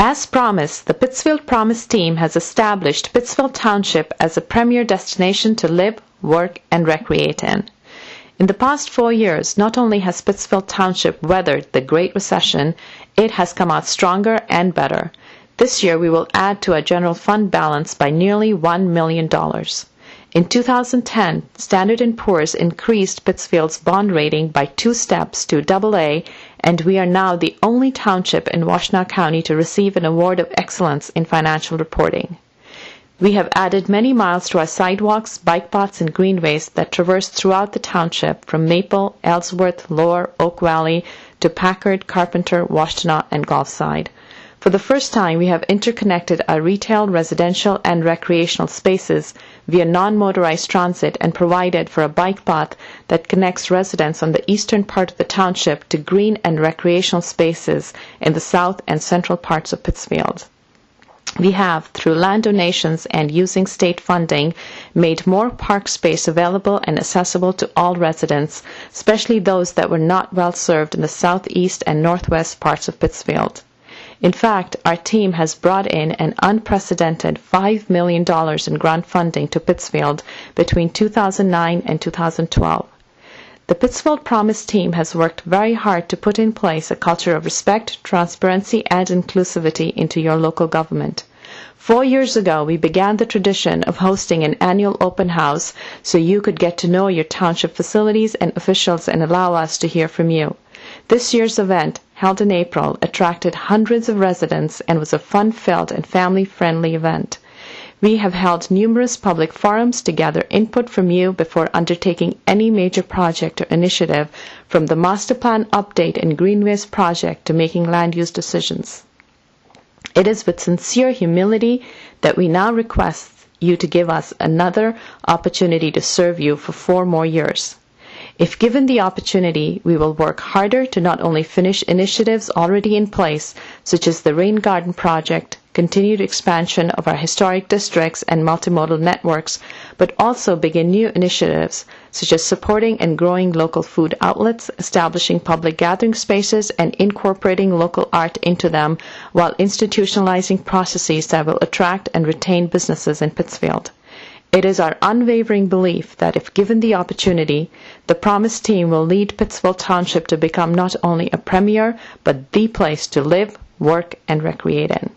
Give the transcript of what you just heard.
As promised, the Pittsfield Promise team has established Pittsfield Township as a premier destination to live, work, and recreate in. In the past 4 years, not only has Pittsfield Township weathered the Great Recession, it has come out stronger and better. This year, we will add to our general fund balance by nearly $1 million. In 2010, Standard & Poor's increased Pittsfield's bond rating by 2 steps to AA, and we are now the only township in Washtenaw County to receive an award of excellence in financial reporting. We have added many miles to our sidewalks, bike paths, and greenways that traverse throughout the township from Maple, Ellsworth, Lower, Oak Valley to Packard, Carpenter, Washtenaw, and Gulfside. For the first time, we have interconnected our retail, residential, and recreational spaces via non-motorized transit and provided for a bike path that connects residents on the eastern part of the township to green and recreational spaces in the south and central parts of Pittsfield. We have, through land donations and using state funding, made more park space available and accessible to all residents, especially those that were not well served in the southeast and northwest parts of Pittsfield. In fact, our team has brought in an unprecedented $5 million in grant funding to Pittsfield between 2009 and 2012. The Pittsfield Promise team has worked very hard to put in place a culture of respect, transparency, and inclusivity into your local government. 4 years ago, we began the tradition of hosting an annual open house so you could get to know your township facilities and officials and allow us to hear from you. This year's event, held in April, attracted hundreds of residents and was a fun-filled and family-friendly event. We have held numerous public forums to gather input from you before undertaking any major project or initiative, from the Master Plan Update and Greenways project to making land use decisions. It is with sincere humility that we now request you to give us another opportunity to serve you for 4 more years. If given the opportunity, we will work harder to not only finish initiatives already in place, such as the Rain Garden Project, continued expansion of our historic districts and multimodal networks, but also begin new initiatives, such as supporting and growing local food outlets, establishing public gathering spaces, and incorporating local art into them, while institutionalizing processes that will attract and retain businesses in Pittsfield. It is our unwavering belief that if given the opportunity, the Promise team will lead Pittsfield Township to become not only a premier, but the place to live, work, and recreate in.